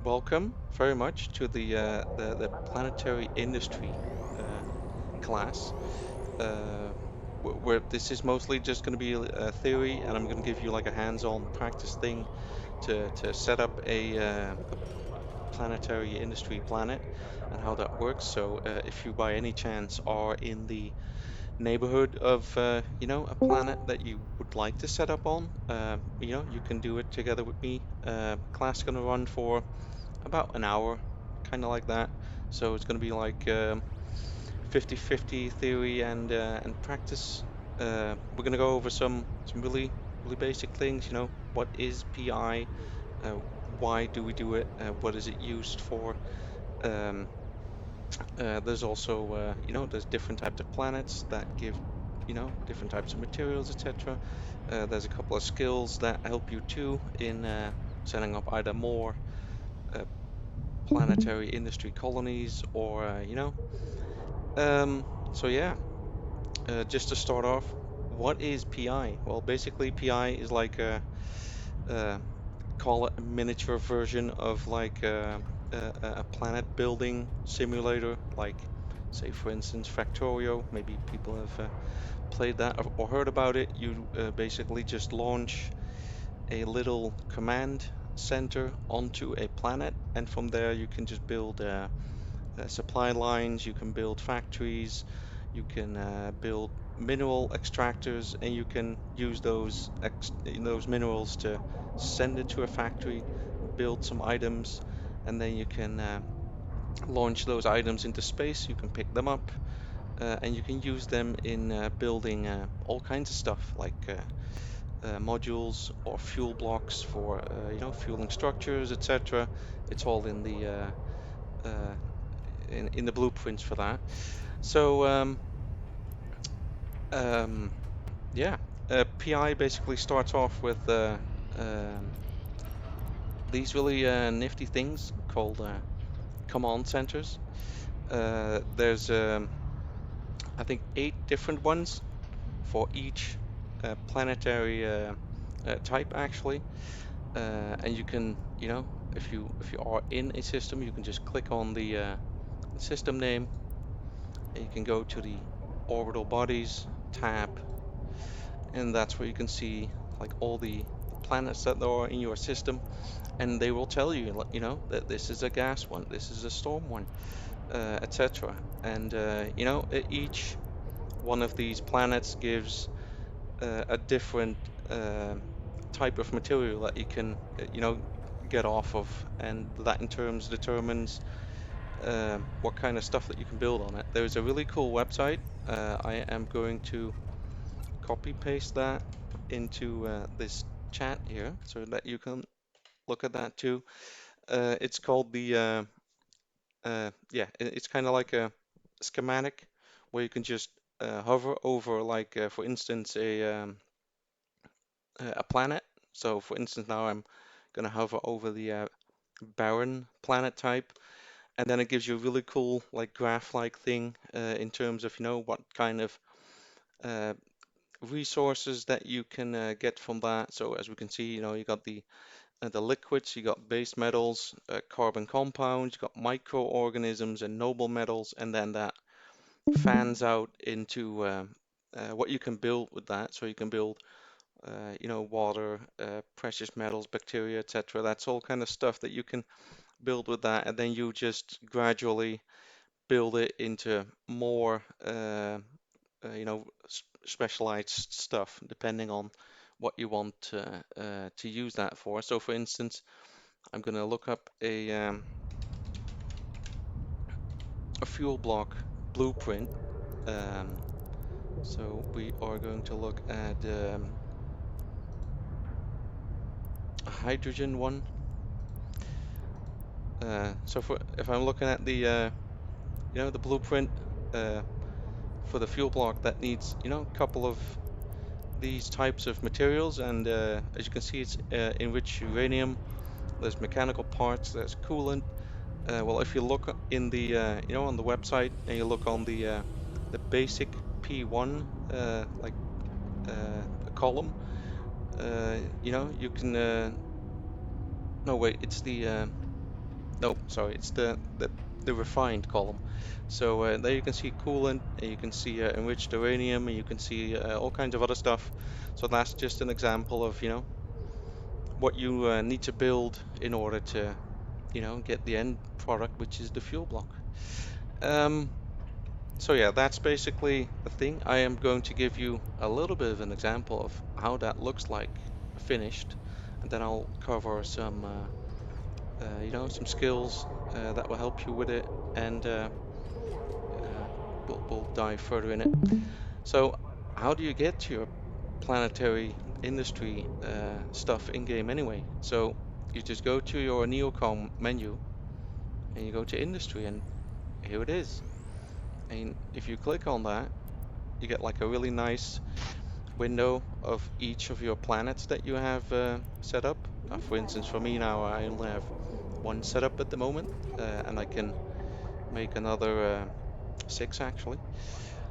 welcome very much to the planetary industry class. Uh, where this is mostly just going to be a theory, and I'm going to give you like a hands-on practice thing to set up a planetary industry planet and how that works. So if you by any chance are in the neighborhood of a planet that you would like to set up on, you can do it together with me. Class gonna run for about an hour, kind of like that. So it's gonna be like 50-50 theory and practice. We're gonna go over some really basic things. What is PI? Uh, why do we do it? What is it used for? Um, there's also, there's different types of planets that give, different types of materials, etc. There's a couple of skills that help you too in setting up either more uh, planetary industry colonies or, so yeah, just to start off, what is PI? Well, basically, PI is like uh, call it a miniature version of like a planet building simulator, like say for instance Factorio. Maybe people have played that or heard about it. You basically just launch a little command center onto a planet, and from there you can just build supply lines, you can build factories, you can build mineral extractors, and you can use those minerals to send it to a factory, build some items, and then you can launch those items into space. You can pick them up, and you can use them in building all kinds of stuff like modules or fuel blocks for fueling structures, etc. It's all in uh, in the blueprints for that. So um, yeah, PI basically starts off with um, these really nifty things called command centers. There's I think 8 different ones for each planetary type actually, and you can if you are in a system, you can just click on the system name, and you can go to the orbital bodies tab, and that's where you can see like all the planets that there are in your system, and they will tell you, that this is a gas one, this is a storm one, etc. And each one of these planets gives a different type of material that you can, get off of, and that in terms determines what kind of stuff that you can build on it. There's a really cool website. I am going to copy paste that into this chat here so that you can look at that too. It's called it's kind of like a schematic where you can just hover over, like, for instance, a planet. So, for instance, now I'm going to hover over the barren planet type, and then it gives you a really cool, like, graph-like thing in terms of, what kind of uh, resources that you can get from that. So as we can see, you got the liquids, you got base metals, carbon compounds, you got microorganisms and noble metals, and then that fans out into what you can build with that. So you can build, water, precious metals, bacteria, etc. That's all kind of stuff that you can build with that, and then you just gradually build it into more specialized stuff depending on what you want to use that for. So for instance, I'm going to look up a fuel block blueprint. Um, so we are going to look at a hydrogen one. So if I'm looking at the blueprint uh, for the fuel block, that needs, a couple of these types of materials, and as you can see, it's enriched uranium. There's mechanical parts, there's coolant. Well, if you look in on the website, and you look on the basic P1 column, you can no wait, it's the No, sorry, it's the refined column. So there you can see coolant, and you can see enriched uranium, and you can see all kinds of other stuff. So that's just an example of, what you need to build in order to, get the end product, which is the fuel block. Um, so yeah, that's basically the thing. I am going to give you a little bit of an example of how that looks like finished, and then I'll cover some skills that will help you with it, and uh, we'll dive further in it. So, how do you get to your planetary industry stuff in game anyway? So, you just go to your Neocom menu and you go to industry, and here it is. And if you click on that, you get like a really nice window of each of your planets that you have set up. For instance, for me now, I only have one set up at the moment, and I can make another six actually.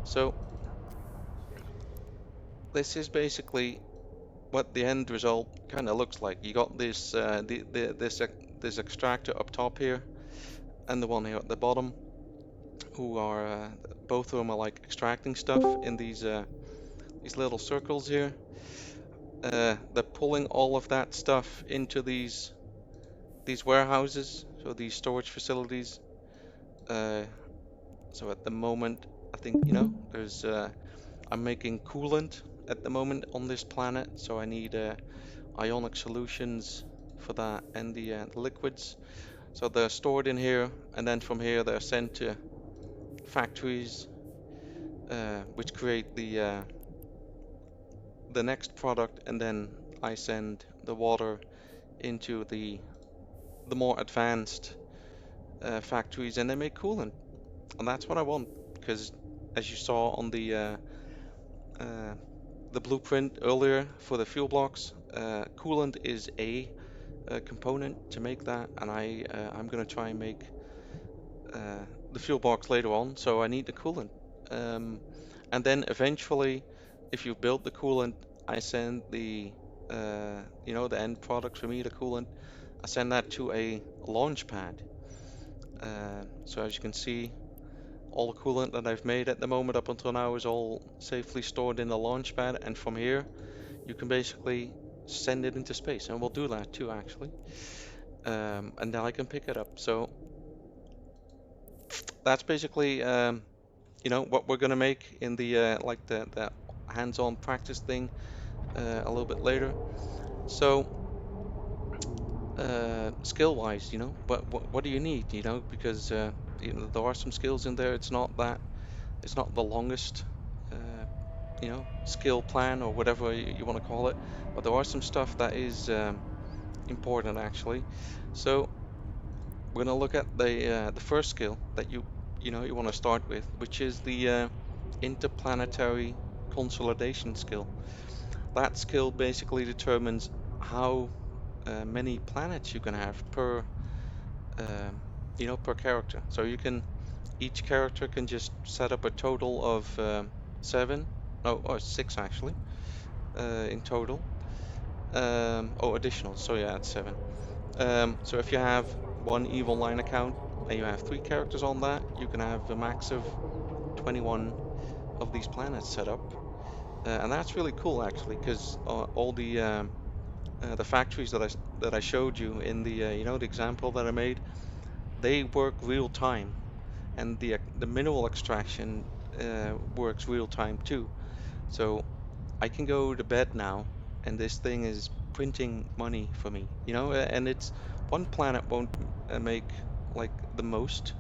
So this is basically what the end result kind of looks like. You got this extractor up top here, and the one here at the bottom, who are both of them are like extracting stuff in these little circles here. They're pulling all of that stuff into these warehouses, so these storage facilities. Uh, so at the moment, I think there's I'm making coolant at the moment on this planet, so I need ionic solutions for that and the liquids. So they're stored in here, and then from here they're sent to factories, which create the next product, and then I send the water into the more advanced factories, and they make coolant, and that's what I want because, as you saw on uh, the blueprint earlier for the fuel blocks, coolant is a component to make that, and I'm gonna try and make uh, the fuel box later on, so I need the coolant. Um, and then eventually, if you've built the coolant, I send the end product for me, the coolant. I send that to a launch pad. So as you can see, all the coolant that I've made at the moment up until now is all safely stored in the launch pad, and from here you can basically send it into space, and we'll do that too actually. And then I can pick it up. So that's basically what we're gonna make in the hands-on practice thing a little bit later. So skill-wise, what do you need? Because there are some skills in there. It's not the longest skill plan or whatever you want to call it, but there are some stuff that is important actually. So we're gonna look at the first skill that you want to start with, which is the interplanetary consolidation skill. That skill basically determines how many planets you can have per character. So each character can just set up a total of seven, no, or six actually, in total. Additional. So yeah, it's seven. So if you have one evil line account and you have three characters on that, you can have a max of 21 of these planets set up. And that's really cool actually, because all the factories that I showed you in the example that I made, they work real time, and the mineral extraction works real time too. So I can go to bed now, and this thing is printing money for me, and it's one planet won't make like the most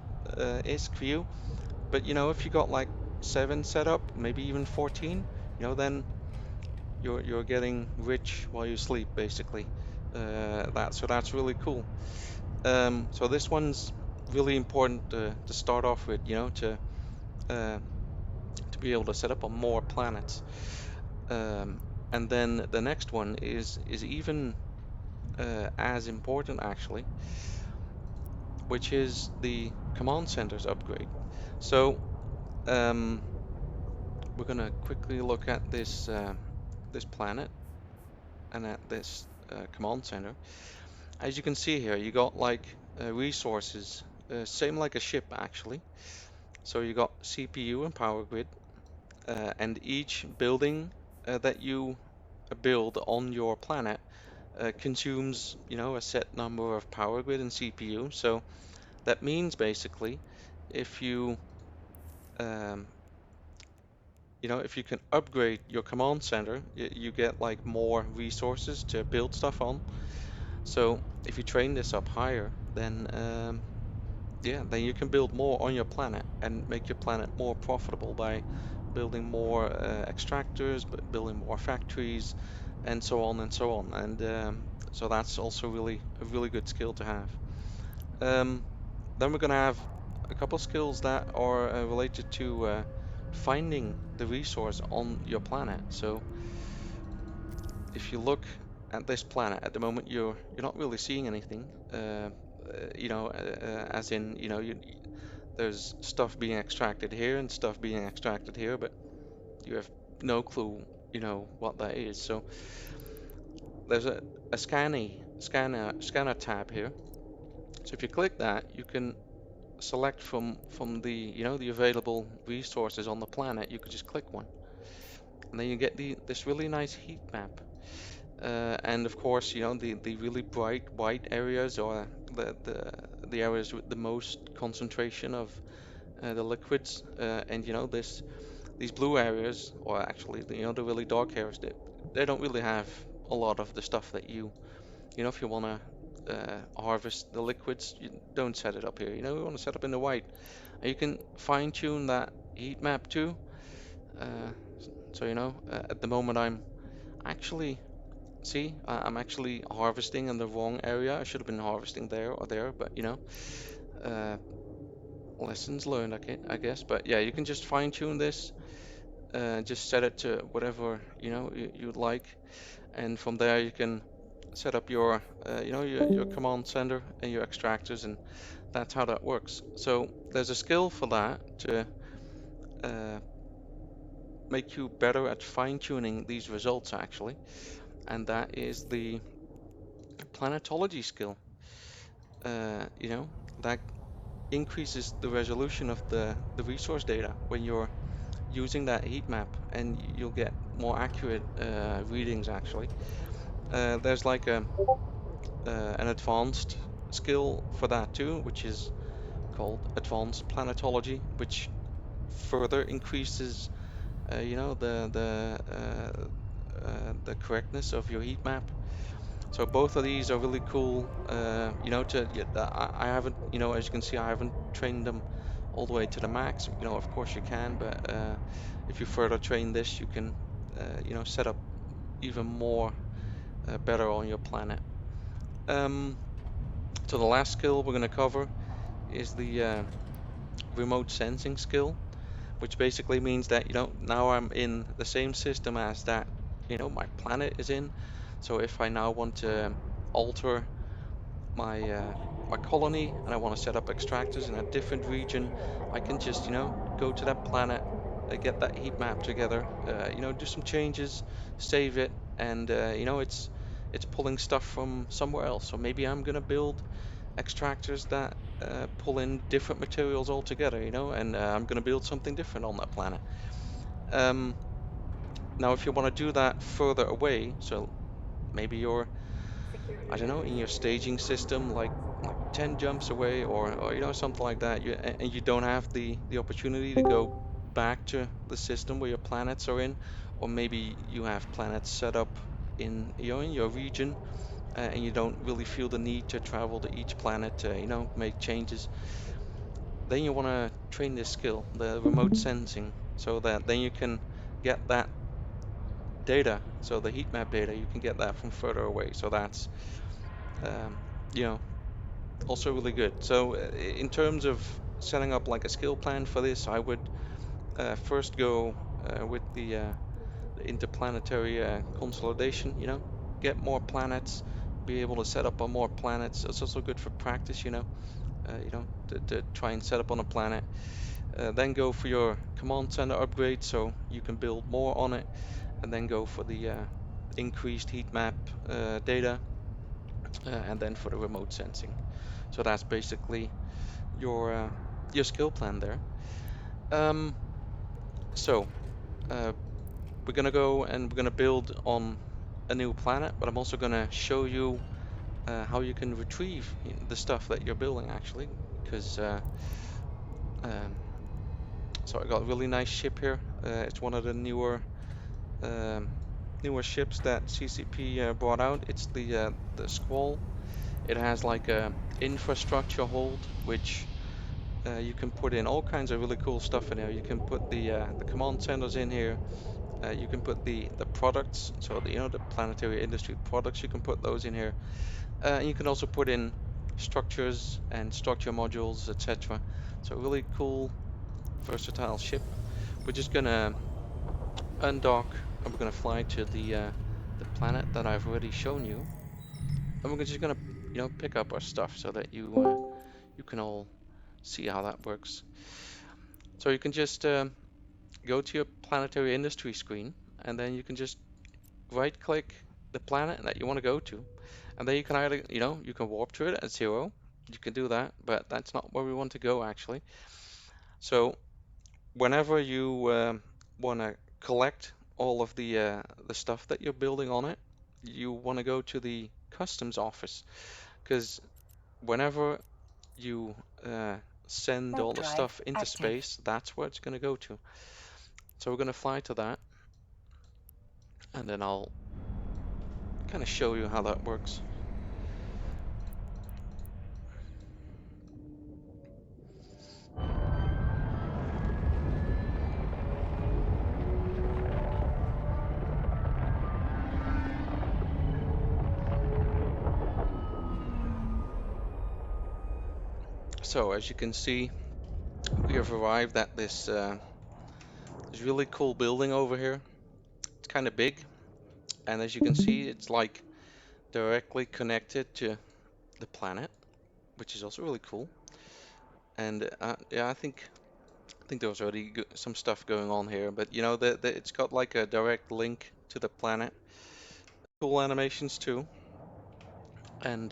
is for you, but if you got like seven set up, maybe even 14, then you're getting rich while you sleep, basically. That's really cool. So this one's really important to start off with, uh, to be able to set up on more planets. Um, and then the next one is even as important actually, which is the command centers upgrade. So um, we're gonna quickly look at this planet and at this command center. As you can see here, you got like resources, same like a ship actually. So you got CPU and power grid, and each building that you build on your planet consumes, a set number of power grid and CPU. So that means basically, if you um, if you can upgrade your command center, you get like more resources to build stuff on. So if you train this up higher, then yeah, then you can build more on your planet and make your planet more profitable by building more extractors, but building more factories, and so on and so on. And so that's also really a really good skill to have. Um, then we're gonna have a couple skills that are related to finding the resource on your planet. So if you look at this planet at the moment, you're not really seeing anything. As in, there's stuff being extracted here and stuff being extracted here, but you have no clue, what that is. So there's a scanner tab here. So if you click that, you can select from the the available resources on the planet. You could just click one, and then you get this really nice heat map. And of course, the really bright white areas are the areas with the most concentration of the liquids, and these blue areas, or actually the really dark areas, they don't really have a lot of the stuff that if you want to harvest the liquids, you don't set it up here. We want to set up in the white. And you can fine tune that heat map too. Uh, so at the moment actually I'm actually harvesting in the wrong area. I should have been harvesting there or there, but uh, lessons learned, I guess. But yeah, you can just fine tune this, just set it to whatever you'd like, and from there you can set up your command center and your extractors, and that's how that works. So there's a skill for that to uh, make you better at fine tuning these results actually, and that is the planetology skill. That increases the resolution of the resource data when you're using that heat map, and you'll get more accurate readings actually. There's like an advanced skill for that too, which is called advanced planetology, which further increases the correctness of your heat map. So both of these are really cool. To yeah, I haven't, as you can see, I haven't trained them all the way to the max. Of course you can, but if you further train this, you can, set up even more better on your planet. Um, so the last skill we're going to cover is the remote sensing skill, which basically means that now I'm in the same system as that my planet is in. So if I now want to alter my colony and I want to set up extractors in a different region, I can just go to that planet, get that heat map together, do some changes, save it, and it's pulling stuff from somewhere else. So maybe I'm gonna build extractors that pull in different materials altogether, and I'm gonna build something different on that planet. Um, Now, if you want to do that further away, so maybe you're, I don't know, in your staging system, like 10 jumps away, or something like that, and you don't have the opportunity to go back to the system where your planets are in, or maybe you have planets set up in your region, and you don't really feel the need to travel to each planet to make changes. Then you want to train this skill, the remote sensing, so that then you can get that data. So the heat map data, you can get that from further away. So that's um, you know also really good. So in terms of setting up like a skill plan for this, I would first go with the interplanetary consolidation. Get more planets, be able to set up on more planets. It's also good for practice. To try and set up on a planet. Then go for your command center upgrade, so you can build more on it, and then go for the increased heat map data, and then for the remote sensing. So that's basically your uh, your skill plan there. Um, so uh, we're gonna go and we're gonna build on a new planet, but I'm also gonna show you how you can retrieve the stuff that you're building actually, because um, so I got a really nice ship here. It's one of the um, newer ships that CCP brought out. It's the Squall. It has like a infrastructure hold, which you can put in all kinds of really cool stuff in here. You can put the command centers in here. You can put the products, so the planetary industry products. You can put those in here, and you can also put in structures and structure modules, etc. So really cool, versatile ship. We're just gonna undock and we're gonna fly to the planet that I've already shown you, and we're just gonna pick up our stuff so that you can all see how that works. So you can just go to your planetary industry screen, and then you can just right click the planet that you want to go to, and then you can either you can warp to it at 0. You can do that, but that's not where we want to go actually. So whenever you want to collect all of the stuff that you're building on it, you want to go to the customs office, because whenever you send Warp all the drive stuff into active. space, that's where it's going to go to. So we're going to fly to that, and then I'll kind of show you how that works. So as you can see, we have arrived at this really cool building over here. It's kind of big, and as you can see, it's like directly connected to the planet, which is also really cool. And yeah, I think there was already some stuff going on here, but it's got like a direct link to the planet. Cool animations too, and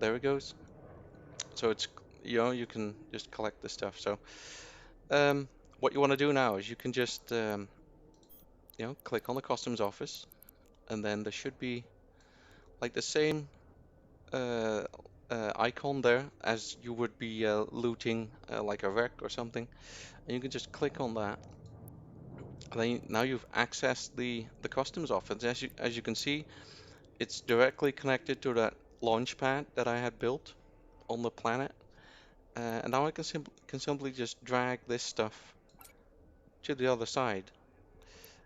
there it goes. So it's you can just collect the stuff. So what you want to do now is you can just click on the customs office, and then there should be like the same uh, icon there as you would be looting like a wreck or something, and you can just click on that. And then now you've accessed the customs office. As you can see, it's directly connected to that launch pad that I had built on the planet. And now I can simply just drag this stuff to the other side.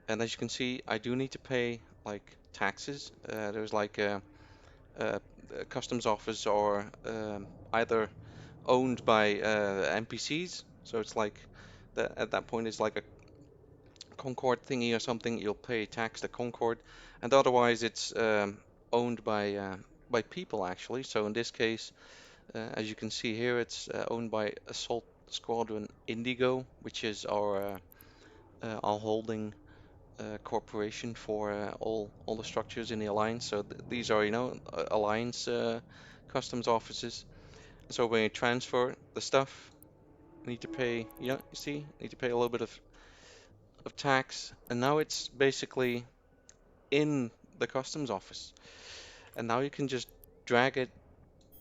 And as you can see, I do need to pay like taxes. There's like a customs office or either owned by NPCs. So it's like at that point it's like a Concord thingy or something. You'll pay tax to Concord, and otherwise it's owned by people actually. So in this case, as you can see here, it's owned by Assault Squadron Indigo, which is our holding corporation for all the structures in the alliance. So these are alliance customs offices. So when you transfer the stuff, you need to pay. You see, you need to pay a little bit of tax, and now it's basically in the customs office. And now you can just drag it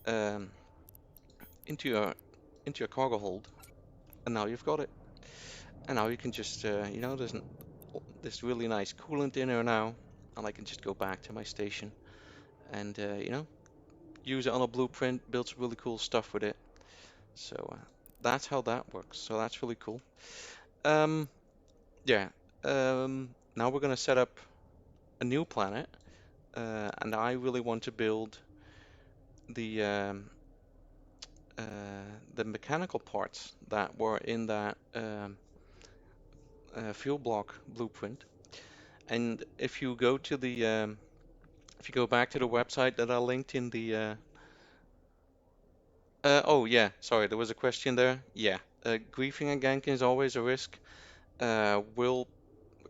um, into your cargo hold, and now you've got it. And now you can just there's this really nice coolant in here now, and I can just go back to my station and use it on a blueprint, build some really cool stuff with it. So that's how that works. So that's really cool. Um, yeah. Now we're gonna set up a new planet, and I really want to build the um, uh, the mechanical parts that were in that fuel block blueprint. And if you go back to the website that I linked in the oh yeah, sorry, there was a question there. Yeah, griefing and ganking is always a risk. Will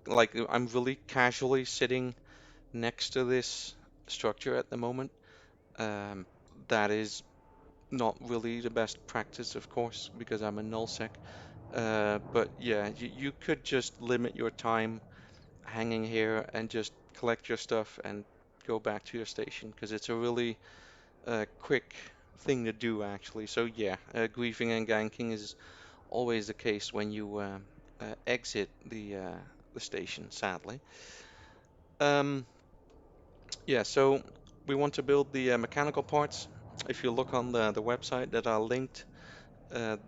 like I'm really casually sitting next to this structure at the moment. Um, that is not really the best practice, of course, because I'm a nullsec. But yeah, you could just limit your time hanging here and just collect your stuff and go back to your station because it's a really quick thing to do actually. So yeah, griefing and ganking is always the case when you exit the station, sadly. Um, yeah, so we want to build the mechanical parts. If you look on the website that are linked,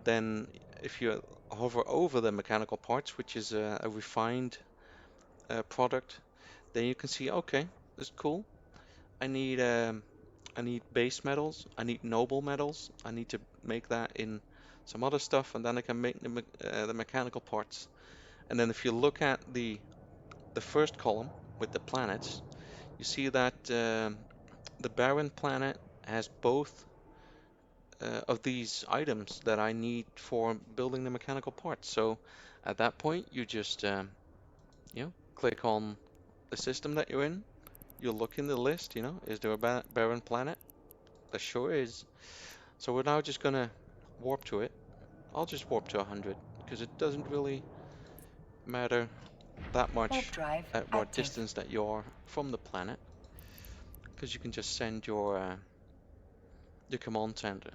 then if you hover over the mechanical parts, which is a refined product, then you can see, okay, that's cool. I need I need base metals, I need noble metals, I need to make that in some other stuff, and then I can make the mechanical parts. And then if you look at the first column with the planets, you see that the barren planet has both of these items that I need for building the mechanical parts. So at that point, you just click on the system that you're in. You look in the list, is there a barren planet? There sure is. So we're now just gonna warp to it. I'll just warp to 100 because it doesn't really matter that Warp much drive at what active. distance that you are from the planet, because you can just send your command center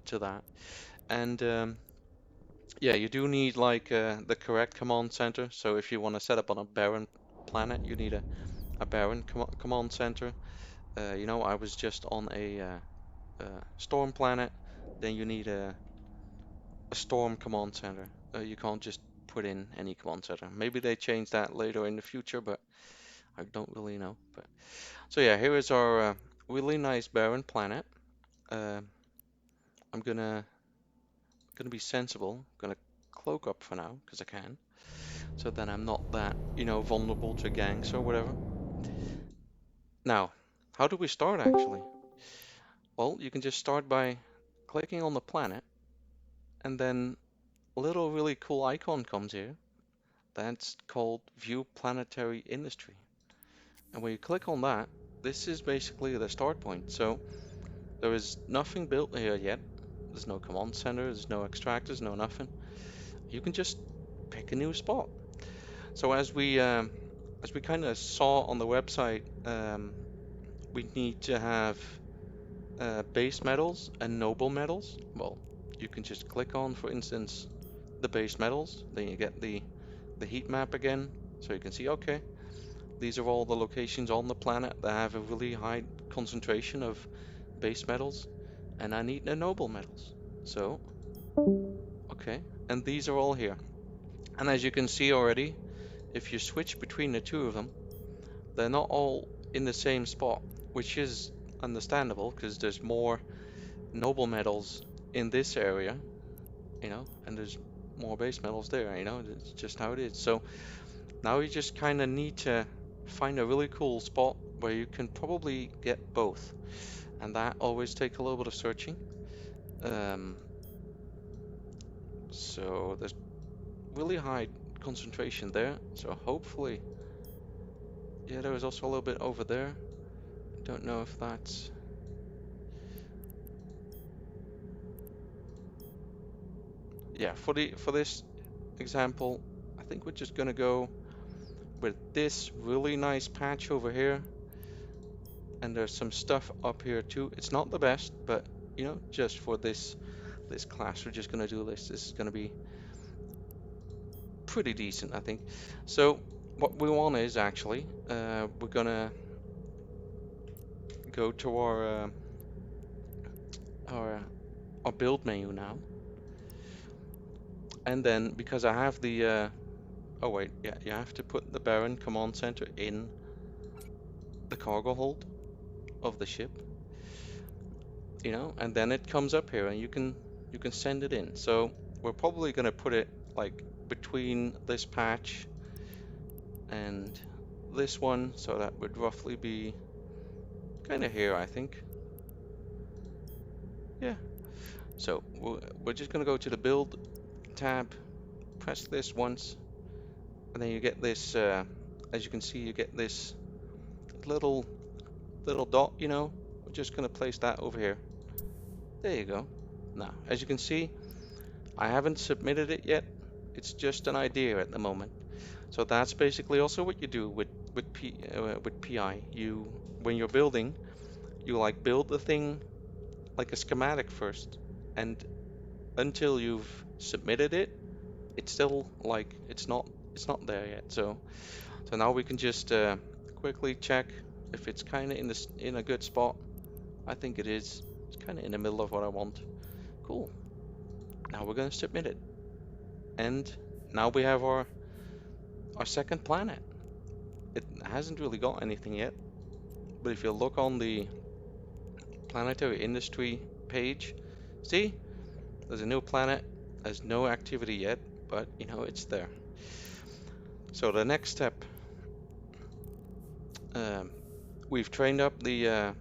to that. And yeah, you do need like the correct command center. So if you want to set up on a barren planet, you need a barren command center. I was just on a storm planet. Then you need a storm command center. You can't just put in any command center. Maybe they change that later in the future, but I don't really know. But so yeah, here is our really nice barren planet. Uh, I'm gonna be sensible. Gonna cloak up for now because I can. So then I'm not that vulnerable to ganks or whatever. Now, how do we start actually? Well, you can just start by clicking on the planet, and then a little really cool icon comes here. That's called View Planetary Industry. And when you click on that, this is basically the start point. So there is nothing built here yet. There's no command center, there's no extractors, no nothing. You can just pick a new spot. So as we kind of saw on the website, we need to have base metals and noble metals. Well, you can just click on, for instance, the base metals. Then you get the heat map again, so you can see, okay, these are all the locations on the planet that have a really high concentration of base metals, and I need the noble metals. So, okay, and these are all here. And as you can see already, if you switch between the two of them, they're not all in the same spot, which is understandable because there's more noble metals in this area, and there's more base metals there, it's just how it is. So now you just kind of need to find a really cool spot where you can probably get both, and that always takes a little bit of searching. Um, so there's really high concentration there, so hopefully, yeah, there was also a little bit over there. Don't know if that's, yeah, for this example, I think we're just gonna go with this really nice patch over here, and there's some stuff up here too. It's not the best, but just for this class, we're just gonna do this. This is gonna be pretty decent, I think. So what we want is actually we're gonna go to our our build menu now, and then because I have the oh wait, yeah, you have to put the Baron command center in the cargo hold of the ship, and then it comes up here and you can send it in. So we're probably gonna put it like between this patch and this one, so that would roughly be kind of here, I think. Yeah. So we're just gonna go to the build tab, press this once, and then you get this. As you can see, you get this little dot, we're just going to place that over here. There you go. Now, as you can see, I haven't submitted it yet. It's just an idea at the moment. So that's basically also what you do with PI. When you're building, you like build the thing like a schematic first, and until you've submitted it, it's still like it's not there yet. So now we can just quickly check if it's kind of in a good spot. I think it is. It's kind of in the middle of what I want. Cool. Now we're gonna submit it, and now we have our second planet. It hasn't really got anything yet, but if you look on the planetary industry page, see, there's a new planet. There's no activity yet, but you know it's there. So the next step, um, we've trained up the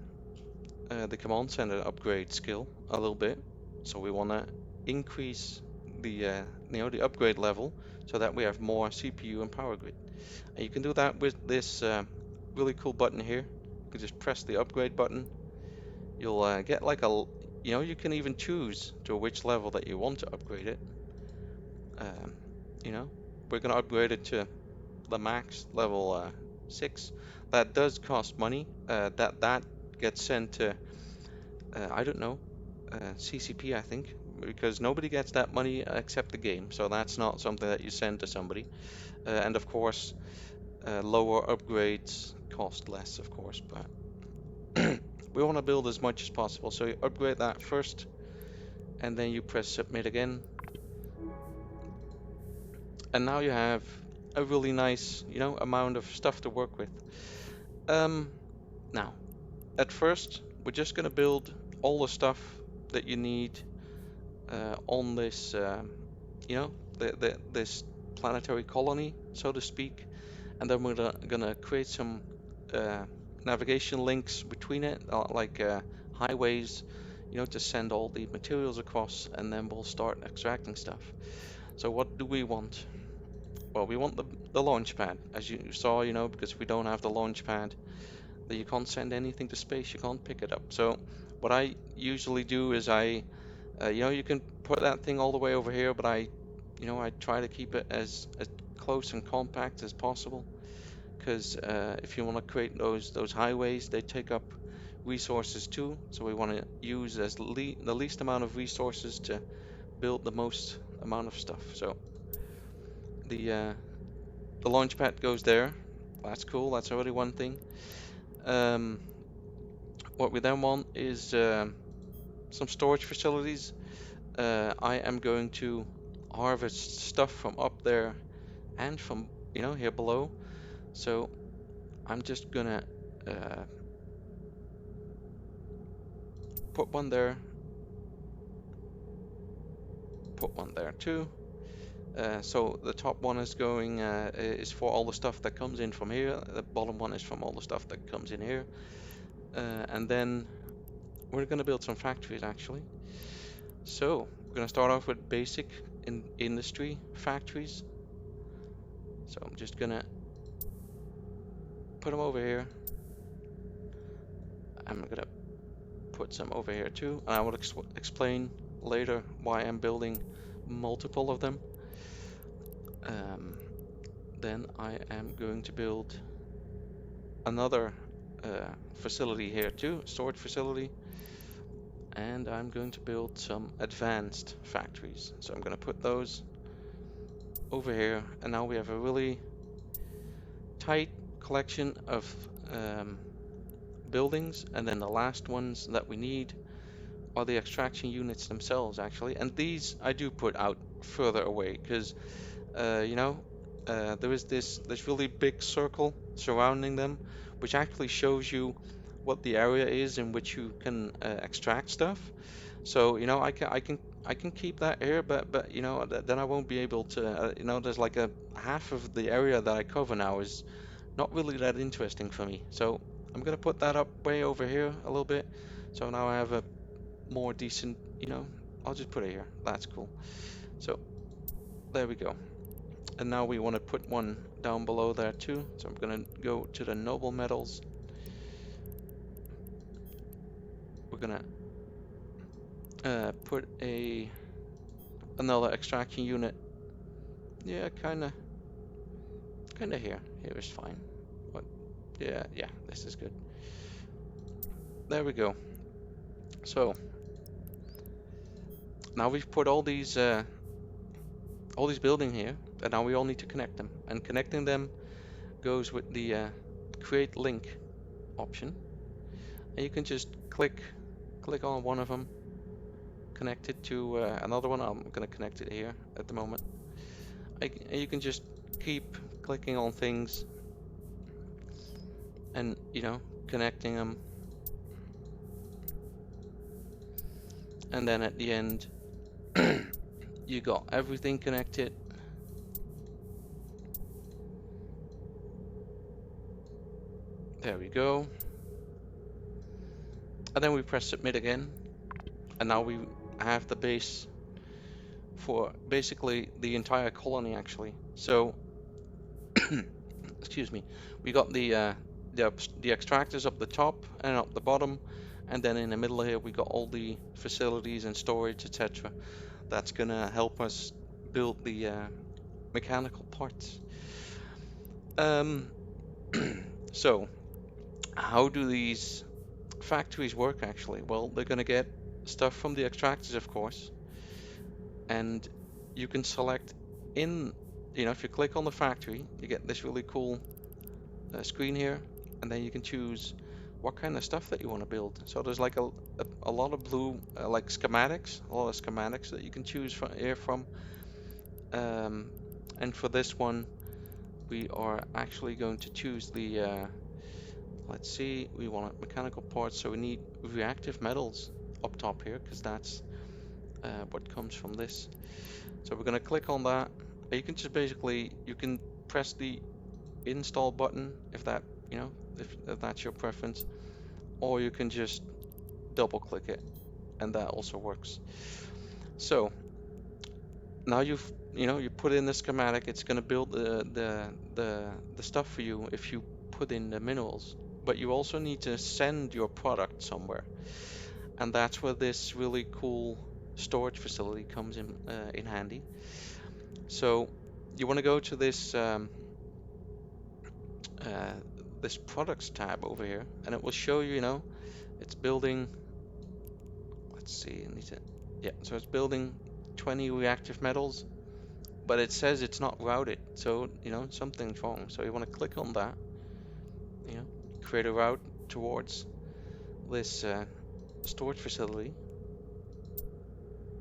command center upgrade skill a little bit, so we want to increase the upgrade level so that we have more CPU and power grid. And you can do that with this really cool button here. You can just press the upgrade button. You'll get like you can even choose to which level that you want to upgrade it. Um, you know, we're gonna upgrade it to the max level 6. That does cost money. That gets sent to I don't know, CCP I think, because nobody gets that money except the game. So that's not something that you send to somebody. And of course, lower upgrades cost less, of course, but we want to build as much as possible. So you upgrade that first, and then you press submit again, and now you have a really nice, amount of stuff to work with. Now, at first, we're just gonna build all the stuff that you need on this, this planetary colony, so to speak, and then we're gonna create some uh, navigation links between it, like highways, to send all the materials across, and then we'll start extracting stuff. So what do we want? Well, we want the launch pad, as you saw, because if we don't have the launch pad, then you can't send anything to space, you can't pick it up. So what I usually do is you can put that thing all the way over here, but I try to keep it as close and compact as possible, because if you want to create those highways, they take up resources too. So we want to use the least amount of resources to build the most amount of stuff. So the launch pad goes there. That's cool. That's already one thing. Um, what we then want is some storage facilities. I am going to harvest stuff from up there and from here below. So I'm just gonna put one there, put one there too. So the top one is for all the stuff that comes in from here. The bottom one is from all the stuff that comes in here. And then we're gonna build some factories actually. So we're gonna start off with basic industry factories. So I'm just gonna put them over here. I'm gonna put some over here too, and I will explain later why I'm building multiple of them. Then I am going to build another facility here too, storage facility, and I'm going to build some advanced factories. So I'm going to put those over here, and now we have a really tight collection of buildings, and then the last ones that we need are the extraction units themselves actually, and these I do put out further away because there is this really big circle surrounding them, which actually shows you what the area is in which you can extract stuff. So I can keep that here, but then I won't be able to. There's like a half of the area that I cover now is not really that interesting for me. So I'm gonna put that up way over here a little bit. So now I have a more decent. I'll just put it here. That's cool. So there we go. And now we want to put one down below there too. So I'm going to go to the noble metals. gonna put another extraction unit. Yeah, kinda here. Here is fine. What? Yeah, this is good. There we go. So now we've put all these building here, and now we all need to connect them. And connecting them goes with the create link option. And you can just click on one of them, connect it to another one. I'm gonna connect it here at the moment. And you can just keep clicking on things and, you know, connecting them. And then at the end, you got everything connected. There we go. And then we press submit again. And now we have the base for basically the entire colony actually. So, excuse me, we got the extractors up the top and up the bottom, and then in the middle here we got all the facilities and storage, etc. That's gonna help us build the mechanical parts. So how do these factories work actually? Well, they're gonna get stuff from the extractors, of course, and you can select in, you know, if you click on the factory, you get this really cool screen here, and then you can choose what kind of stuff that you want to build. So there's like a lot of blue like schematics, a lot of schematics that you can choose from. And for this one, we are actually going to choose the let's see, we want mechanical parts, so we need reactive metals up top here, because that's what comes from this. So we're going to click on that. You can just basically, you can press the install button if that, you know, if that's your preference, or you can just double click it, and that also works. So now you put in the schematic, it's going to build the stuff for you if you put in the minerals, but you also need to send your product somewhere, and that's where this really cool storage facility comes in handy. So you want to go to this this products tab over here, and it will show you, you know, it's building, let's see, so it's building 20 reactive metals, but it says it's not routed, so, you know, something's wrong. So you want to click on that, you know, create a route towards this storage facility,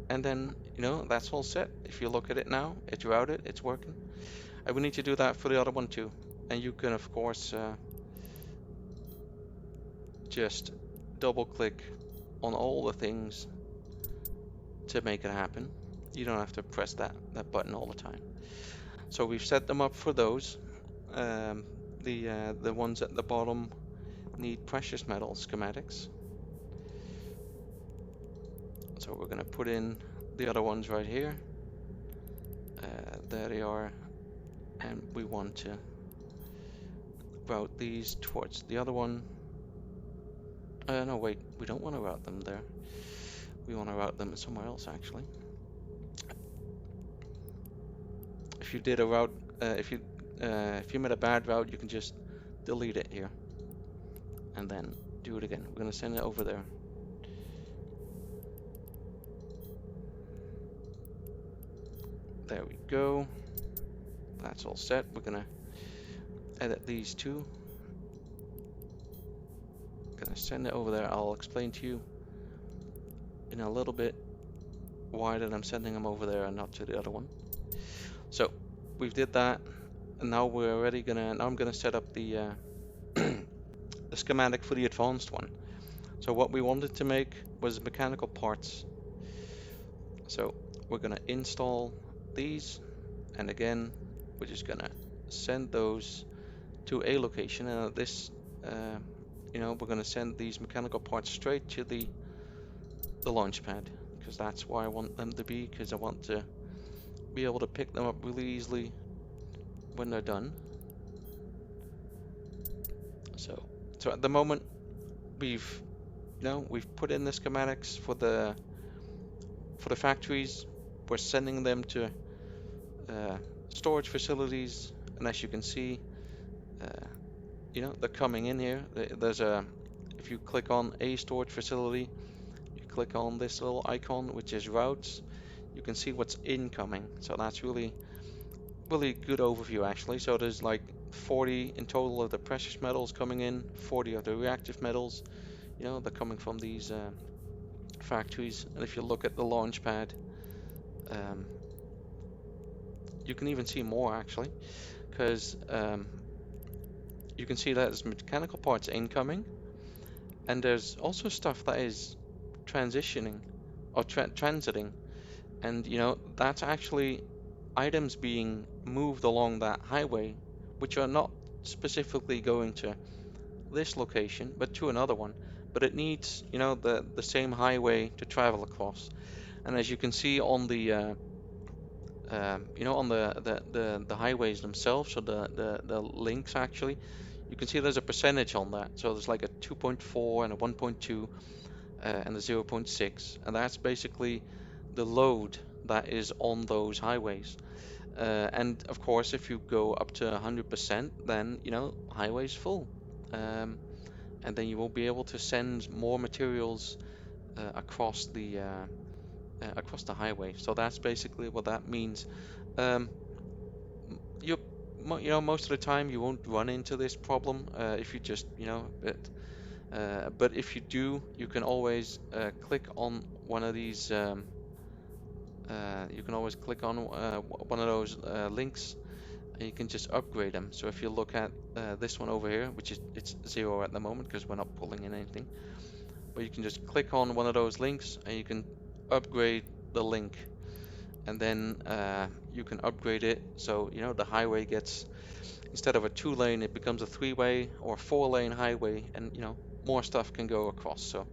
and then, you know, that's all set. If you look at it now, it's routed, it's working. And we need to do that for the other one too. And you can, of course, just double click on all the things to make it happen. You don't have to press that button all the time. So we've set them up for those. The ones at the bottom need precious metal schematics. So we're going to put in the other ones right here. There they are. And we want to route these towards the other one. No, wait, we don't want to route them there. We want to route them somewhere else, actually. If you did a route, if you made a bad route, you can just delete it here, and then do it again. We're gonna send it over there. There we go. That's all set. We're gonna edit these two. Gonna send it over there. I'll explain to you in a little bit why that I'm sending them over there and not to the other one. So we've did that, and now we're already gonna. Now I'm gonna set up the the schematic for the advanced one. So what we wanted to make was mechanical parts. So we're gonna install these, and again, we're just gonna send those to a location. And this, you know, we're gonna send these mechanical parts straight to the launch pad, because that's where I want them to be, because I want to be able to pick them up really easily when they're done. So at the moment we've we've put in the schematics for the factories. We're sending them to uh, storage facilities, and as you can see, uh, they're coming in here. There's a If you click on a storage facility, you click on this little icon, which is routes. You can see what's incoming. So that's really good overview actually. So there's like 40 in total of the precious metals coming in, 40 of the reactive metals. They're coming from these factories. And if you look at the launch pad, um, you can even see more actually, because you can see that there's mechanical parts incoming, and there's also stuff that is transitioning or transiting, and that's actually items being moved along that highway, which are not specifically going to this location, but to another one. But it needs, the same highway to travel across. And as you can see on the on the highways themselves, so the links actually, you can see there's a percentage on that. So there's like a 2.4 and a 1.2 and a 0.6, and that's basically the load that is on those highways. And of course, if you go up to 100%, then highway's full, and then you will be able to send more materials across the highway. So that's basically what that means. Um, you Most of the time you won't run into this problem if you just but if you do, you can always click on one of these. You can always click on one of those links, and you can just upgrade them. So if you look at this one over here, which is it's 0 at the moment because we're not pulling in anything, but you can just click on one of those links and you can upgrade the link, and then you can upgrade it so the highway gets, instead of a 2-lane, it becomes a 3-way or 4-lane highway, and more stuff can go across. So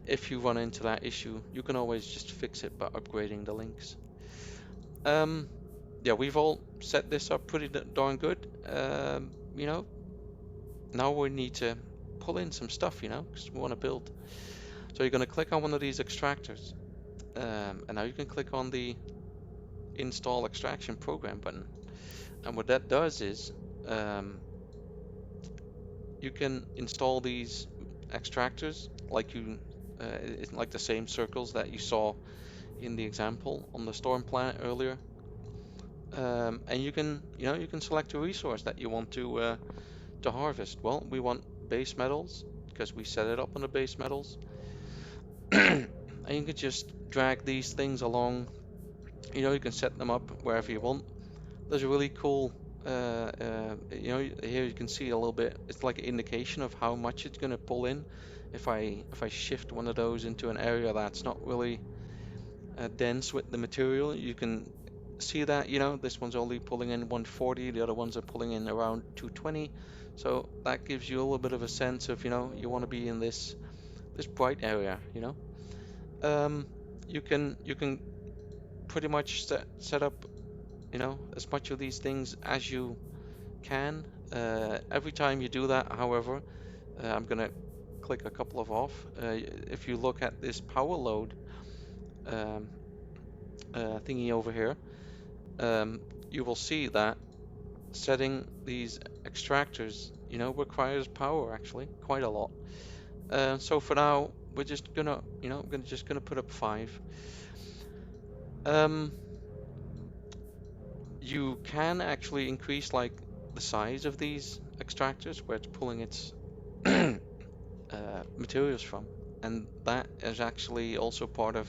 if you run into that issue, you can always just fix it by upgrading the links. Yeah, we've all set this up pretty darn good. Now we need to pull in some stuff, because we want to build. So you're going to click on one of these extractors, and now you can click on the install extraction program button. And what that does is you can install these extractors it's like the same circles that you saw in the example on the storm planet earlier. And you can select a resource that you want to harvest. Well, we want base metals because we set it up on the base metals. And you can just drag these things along. You can set them up wherever you want. There's a really cool here you can see a little bit, it's like an indication of how much it's going to pull in. If I shift one of those into an area that's not really dense with the material, you can see that this one's only pulling in 140, the other ones are pulling in around 220. So that gives you a little bit of a sense of you want to be in this bright area. You can pretty much set up as much of these things as you can. Every time you do that, however, I'm gonna click a couple of off. If you look at this power load um, thingy over here, you will see that setting these extractors requires power, actually quite a lot. So for now we're just gonna put up 5. You can actually increase like the size of these extractors where it's pulling its materials from, and that is actually also part of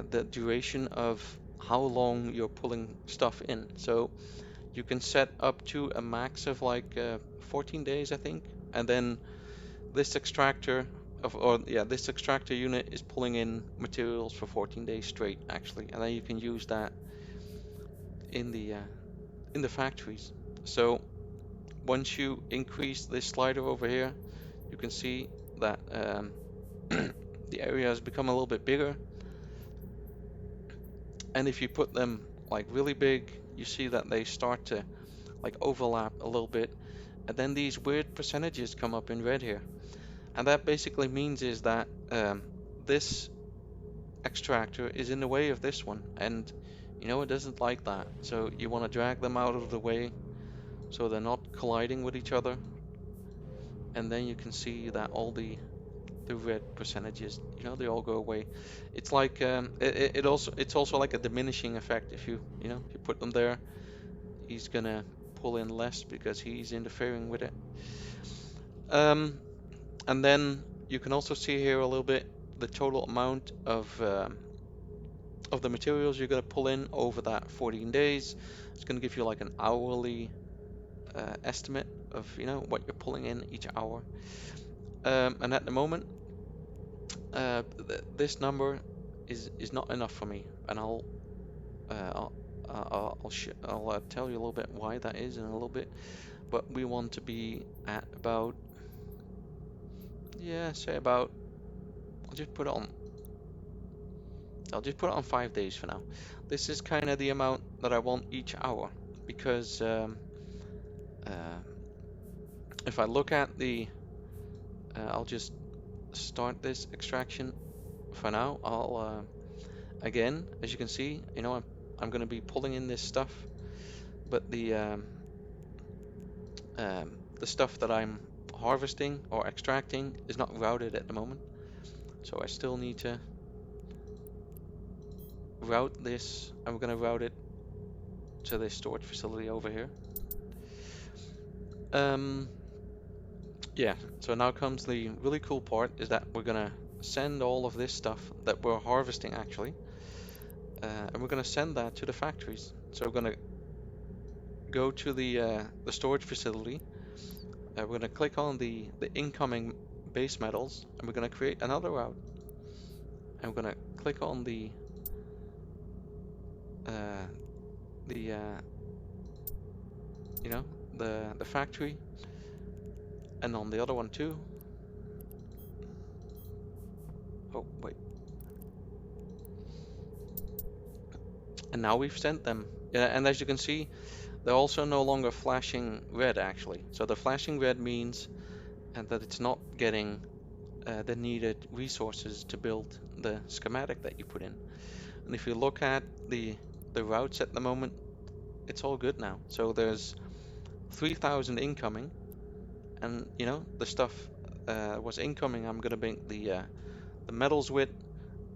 the duration of how long you're pulling stuff in. So you can set up to a max of like 14 days, I think, and then this extractor this extractor unit is pulling in materials for 14 days straight, actually, and then you can use that in the factories. So once you increase this slider over here, you can see that the area has become a little bit bigger, and if you put them like really big, you see that they start to like overlap a little bit, and then these weird percentages come up in red here. And that basically means is that this extractor is in the way of this one, and it doesn't like that. So you want to drag them out of the way so they're not colliding with each other, and then you can see that all the red percentages, they all go away. It's like it's also like a diminishing effect. If you put them there, he's gonna pull in less because he's interfering with it. Um, and then you can also see here a little bit the total amount of the materials you're gonna pull in over that 14 days. It's gonna give you like an hourly estimate of what you're pulling in each hour. And at the moment, this number is not enough for me, and uh, I'll I'll tell you a little bit why that is in a little bit. But we want to be at about, yeah, say about, I'll just put it on I'll just put it on 5 days for now. This is kind of the amount that I want each hour, because uh, if I look at I'll just start this extraction for now. I'll again, as you can see, I'm going to be pulling in this stuff, but the stuff that I'm harvesting or extracting is not routed at the moment. So I still need to route this. I'm going to route it to this storage facility over here. Um, yeah, so now comes the really cool part, is that we're going to send all of this stuff that we're harvesting actually, and we're going to send that to the factories. So we're going to go to the storage facility. We're going to click on the incoming base metals, and we're going to create another route. And we're going to click on uh, the you know the factory, and on the other one too. Oh wait, and now we've sent them. Yeah, and as you can see, they're also no longer flashing red actually. So the flashing red means that it's not getting the needed resources to build the schematic that you put in. And if you look at the routes at the moment, it's all good now. So there's 3,000 incoming, and the stuff was incoming. I'm gonna bring the metals with,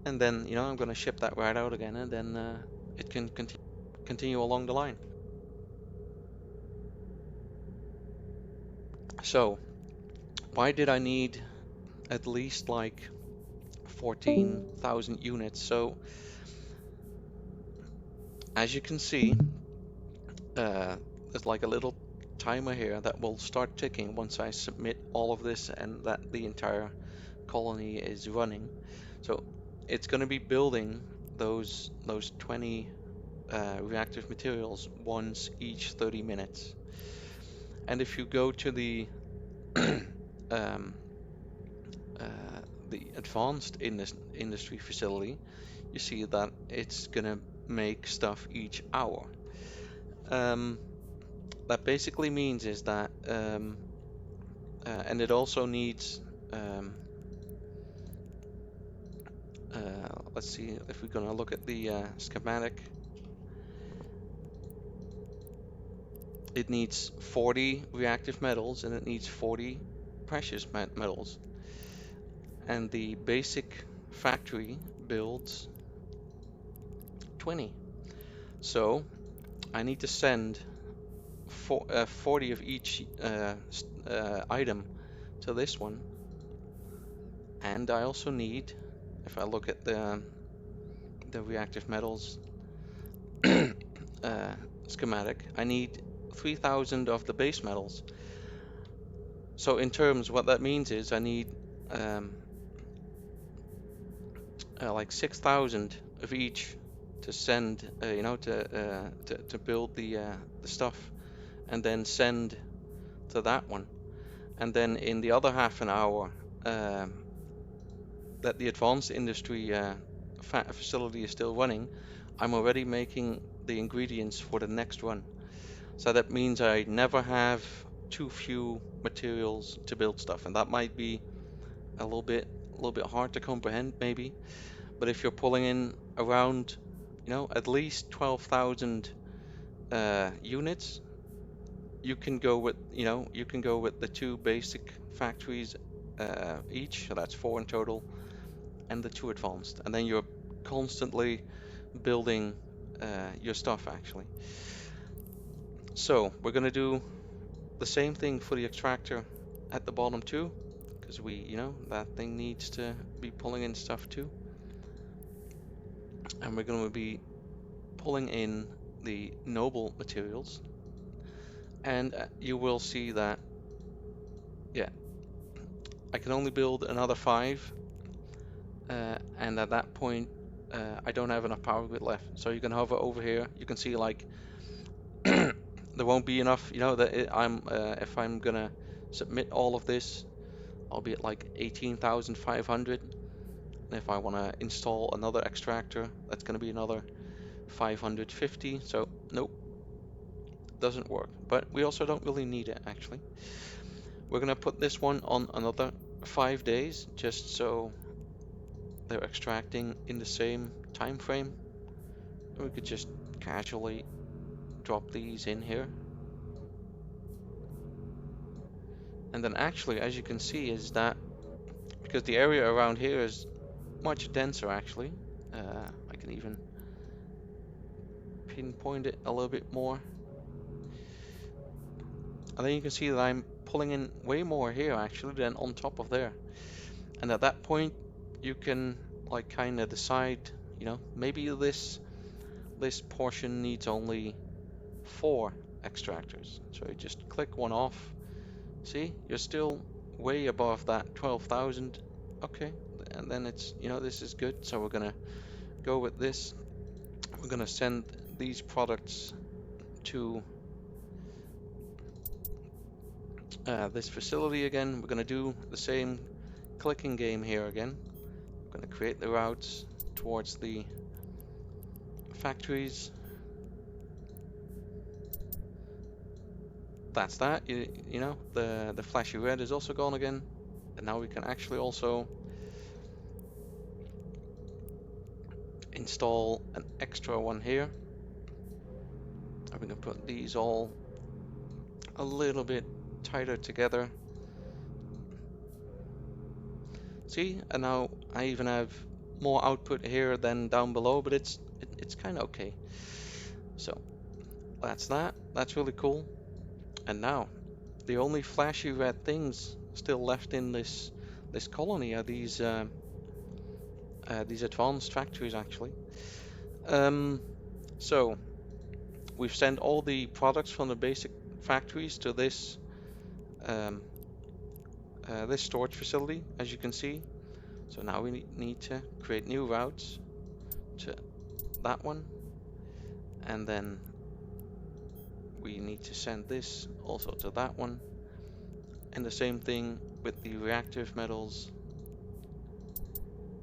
and then I'm gonna ship that right out again, and then it can continue along the line. So why did I need at least like 14,000 units? So as you can see, there's like a little timer here that will start ticking once I submit all of this and that the entire colony is running. So it's going to be building those 20 reactive materials once each 30 minutes. And if you go to um, the advanced industry facility, you see that it's going to make stuff each hour. That basically means is that and it also needs let's see if we're going to look at the schematic. It needs 40 reactive metals, and it needs 40 precious metals, and the basic factory builds 20. So I need to send 40 of each item to this one, and I also need, if I look at the reactive metals schematic, I need 3,000 of the base metals. So in terms, what that means is I need like 6,000 of each to send, to build the stuff, and then send to that one. And then in the other half an hour that the advanced industry facility is still running, I'm already making the ingredients for the next run. So that means I never have too few materials to build stuff, and that might be a little bit hard to comprehend maybe. But if you're pulling in around, at least 12,000 units, you can go with the two basic factories each, so that's four in total, and the two advanced, and then you're constantly building your stuff actually. So we're gonna do the same thing for the extractor at the bottom too, because that thing needs to be pulling in stuff too, and we're going to be pulling in the noble materials, and you will see that, yeah, I can only build another five, and at that point I don't have enough power grid left. So you can hover over here, you can see like there won't be enough, if I'm gonna submit all of this, I'll be at like 18,500. And if I want to install another extractor, that's going to be another 550. So nope, doesn't work. But we also don't really need it actually. We're going to put this one on another 5 days, just so they're extracting in the same time frame. We could just casually drop these in here. And then actually, as you can see, is that because the area around here is much denser actually, I can even pinpoint it a little bit more. And then you can see that I'm pulling in way more here actually than on top of there. And at that point, you can like kind of decide, maybe this portion needs only 4 extractors. So you just click one off. See, you're still way above that 12,000. Okay, and then it's, this is good. So we're gonna go with this. We're gonna send these products to this facility again. We're gonna do the same clicking game here again. We're gonna create the routes towards the factories. That's that. The flashy red is also gone again, and now we can actually also install an extra one here. And we can put these all a little bit tighter together. See, and now I even have more output here than down below, but it's kind of okay. So that's that. That's really cool. And now the only flashy red things still left in this colony are these advanced factories actually. So we've sent all the products from the basic factories to this this storage facility, as you can see. So now we need to create new routes to that one, and then we need to send this also to that one, and the same thing with the reactive metals.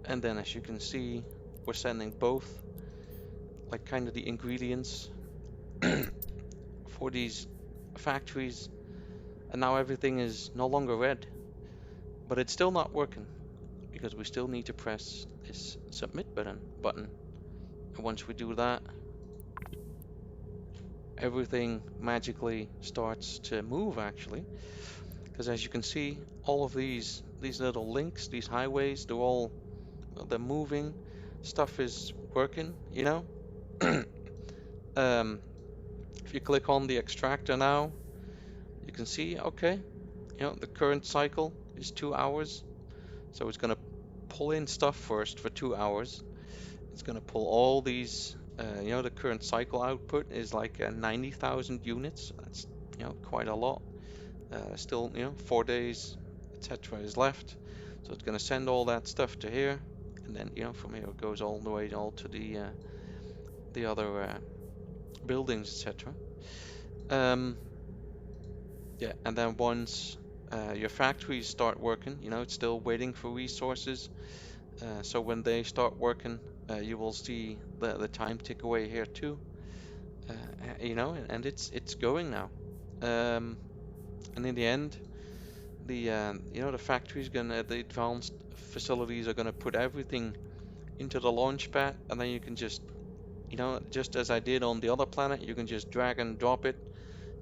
And then as you can see, we're sending both like kind of the ingredients for these factories, and now everything is no longer red, but it's still not working because we still need to press this submit button. And once we do that, everything magically starts to move actually, because as you can see, all of these little links, these highways, they're moving, stuff is working. If you click on the extractor now, you can see, okay, the current cycle is 2 hours, so it's going to pull in stuff first for 2 hours. It's going to pull all these, the current cycle output is like 90,000 units. That's, quite a lot. Still, 4 days, etc. is left. So it's going to send all that stuff to here, and then, from here it goes all the way all to the other buildings, etc. Yeah, and then once your factories start working, it's still waiting for resources. So when they start working, you will see the time tick away here too. And it's going now. And in the end, the factory's gonna the advanced facilities are gonna put everything into the launch pad, and then you can just just as I did on the other planet, you can just drag and drop it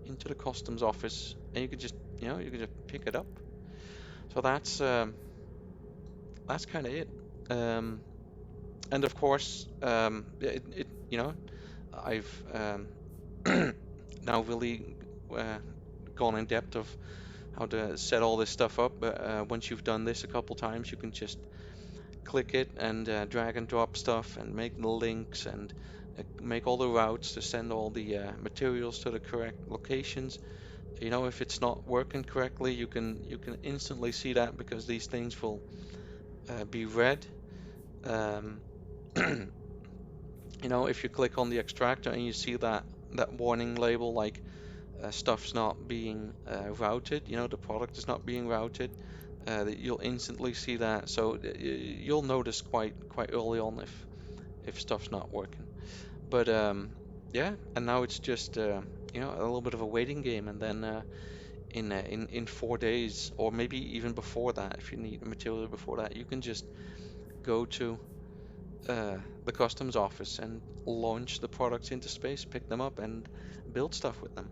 into the customs office, and you can just pick it up. So that's kind of it. Um, and of course, I've now really gone in depth of how to set all this stuff up. But once you've done this a couple times, you can just click it and drag and drop stuff and make the links and make all the routes to send all the materials to the correct locations. If it's not working correctly, you can instantly see that because these things will be red. Um, if you click on the extractor and you see that warning label like stuff's not being routed, the product is not being routed, that you'll instantly see that. So you'll notice quite early on if stuff's not working. But yeah, and now it's just a little bit of a waiting game, and then in 4 days, or maybe even before that, if you need material before that, you can just go to the customs office and launch the products into space, pick them up, and build stuff with them.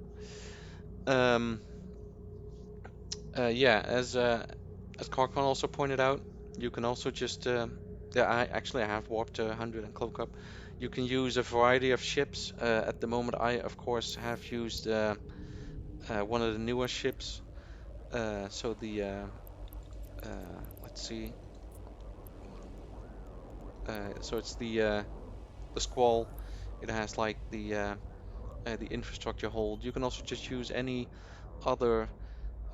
Um, yeah, as Carcon also pointed out, you can also just yeah, I have warped to 100 and cloak up. You can use a variety of ships. At the moment, I of course have used one of the newer ships. So the let's see. So it's the Squall. It has like the infrastructure hold. You can also just use any other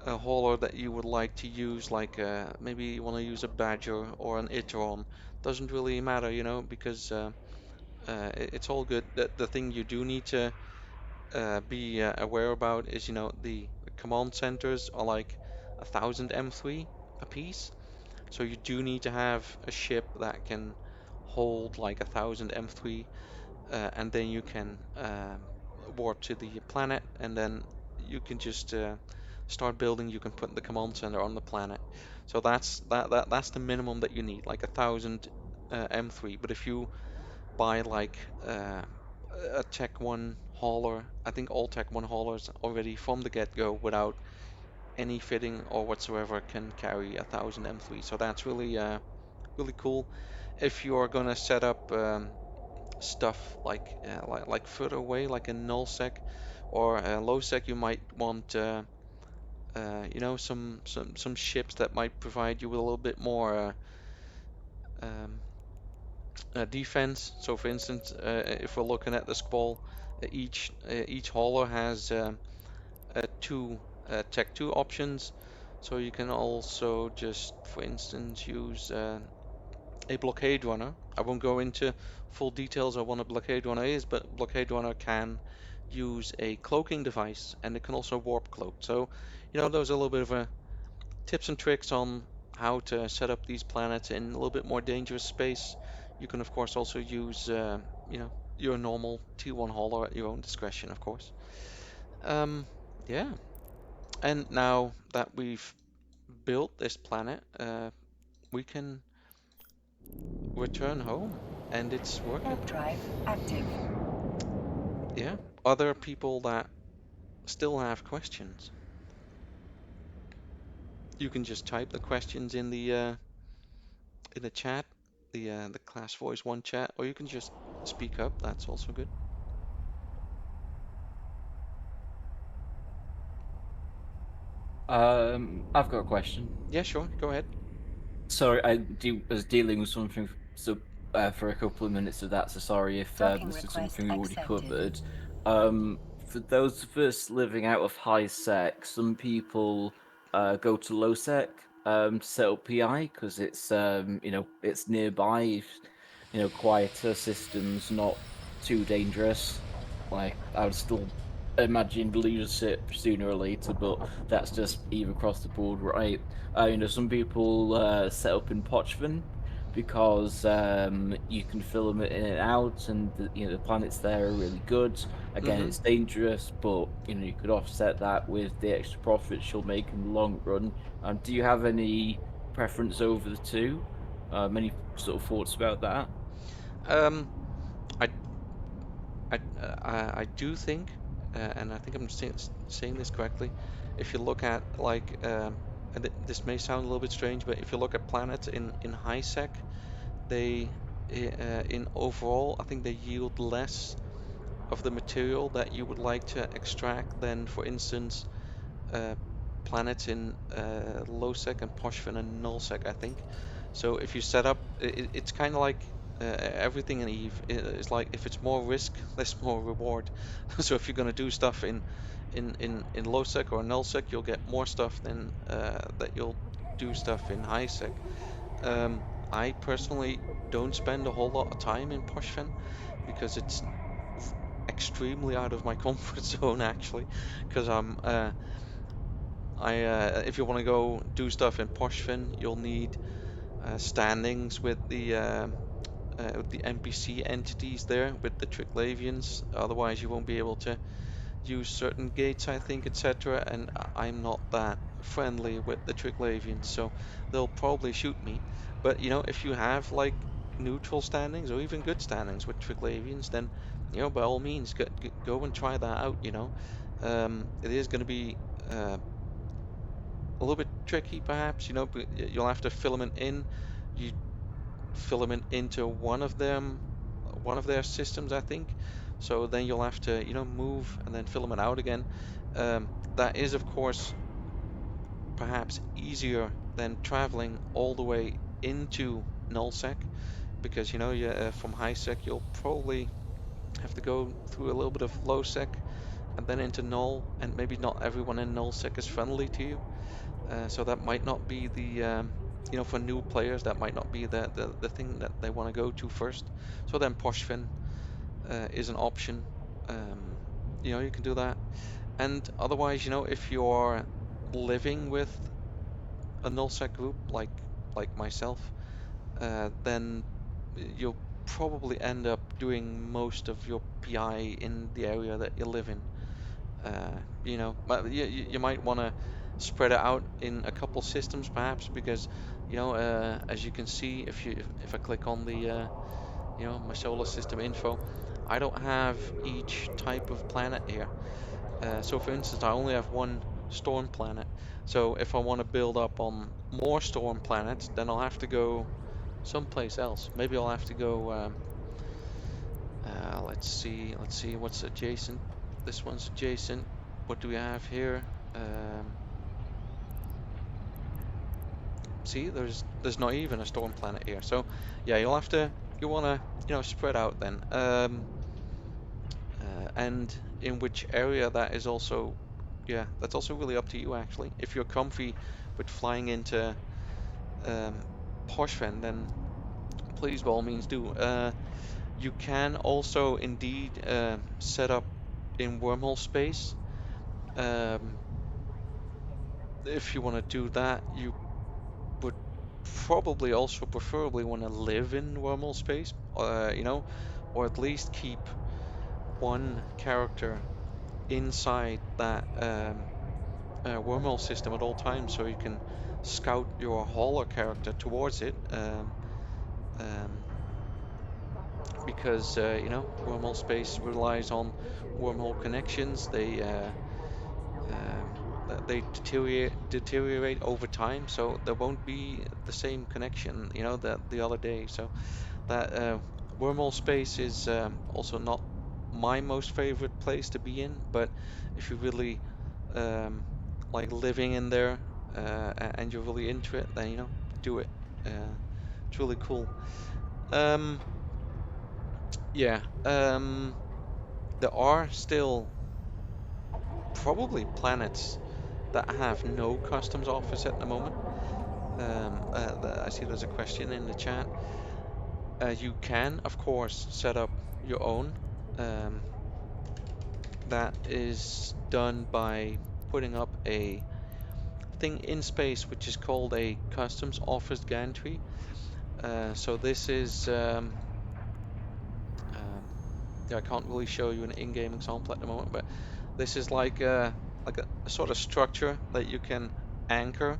hauler that you would like to use, like maybe you want to use a Badger or an Itron. Doesn't really matter, because it's all good. The thing you do need to be aware about is, the command centers are like 1,000 M3 a piece. So you do need to have a ship that can hold like 1,000 M3, and then you can warp to the planet, and then you can just start building. You can put the command center on the planet. So that's the minimum that you need, like 1,000 M3. But if you buy like a Tech 1 hauler, I think all Tech 1 haulers already from the get-go without any fitting or whatsoever can carry 1,000 M3. So that's really cool. If you're gonna set up stuff like further away, like in nullsec or lowsec, you might want some ships that might provide you with a little bit more um, defense. So, for instance, if we're looking at the Squall, each hauler has two Tech 2 options. So you can also just, for instance, use a blockade runner. I won't go into full details of what a blockade runner is, but blockade runner can use a cloaking device and it can also warp cloak. So, those are a little bit of a tips and tricks on how to set up these planets in a little bit more dangerous space. You can of course also use your normal T1 hauler at your own discretion, of course. Um, yeah, and now that we've built this planet, we can return home, and it's working. Warp drive active. Yeah. Other people that still have questions, you can just type the questions in the chat, the class voice one chat, or you can just speak up. That's also good. I've got a question. Yeah, sure. Go ahead. Sorry, was dealing with something for a couple of minutes of that, so sorry if Docking this is request something we already accepted. covered. For those of us living out of high sec, some people go to low sec to set up PI because it's it's nearby. Quieter systems, not too dangerous. Like I would still imagine leadership sooner or later, but that's just even across the board, right? Some people set up in Pochven because you can film it in and out, and the planets there are really good. Again, Mm-hmm. it's dangerous, but you could offset that with the extra profits you'll make in the long run. Do you have any preference over the two? Any sort of thoughts about that? Um, I I do think, and I think I'm saying this correctly. If you look at like, and this may sound a little bit strange, but if you look at planets in high sec, they in overall, I think they yield less of the material that you would like to extract than, for instance, uh, planets in low sec and Poshvin and null sec, I think. So if you set up, it's kind of like everything in Eve. It's like if it's more risk, there's more reward. So if you're going to do stuff in low sec or null sec, you'll get more stuff than that you'll do stuff in high sec. Um, I personally don't spend a whole lot of time in Poshvin because it's extremely out of my comfort zone actually, because if you want to go do stuff in Poshvin, you'll need standings with the NPC entities there, with the Triglavians. Otherwise, you won't be able to use certain gates, I think, etc. And I'm not that friendly with the Triglavians, so they'll probably shoot me. But if you have like neutral standings or even good standings with Triglavians, then by all means, go and try that out. It is going to be a little bit tricky, perhaps. But you'll have to filament in. You filament into one of their systems, I think. So then you'll have to, move and then filament out again. That is, of course, perhaps easier than traveling all the way into nullsec, because from high sec you'll probably have to go through a little bit of low sec and then into null, and maybe not everyone in nullsec is friendly to you. So that might not be for new players, that might not be the thing that they want to go to first. So then Poshfin is an option. Um, you can do that. And otherwise, if you're living with a nullsec group like myself, then you'll probably end up doing most of your PI in the area that you live in. But you might want to spread it out in a couple systems perhaps, because as you can see, if I click on the my solar system info, I don't have each type of planet here. So for instance, I only have one storm planet. So if I want to build up on more storm planets, then I'll have to go someplace else. Maybe I'll have to go. Let's see what's adjacent. This one's adjacent. What do we have here? Um, See, there's not even a storm planet here. So yeah, you wanna spread out then. And in which area, that is also, yeah, that's also really up to you actually. If you're comfy with flying into um, Poshfen, then please by all means do. You can also indeed set up in wormhole space. Um, if you want to do that, you would probably also preferably want to live in wormhole space, or at least keep one character inside that wormhole system at all times, so you can scout your hauler character towards it. Um, because wormhole space relies on wormhole connections. Um, they deteriorate over time, so there won't be the same connection, that the other day. So that wormhole space is also not my most favorite place to be in, but if you really um, like living in there and you're really into it, then do it. It's really cool. Um, yeah, there are still probably planets that have no customs office at the moment. I see there's a question in the chat. You can, of course, set up your own. Um, that is done by putting up a thing in space which is called a customs office gantry. So this is um, yeah, I can't really show you an in-game example at the moment, but this is like a sort of structure that you can anchor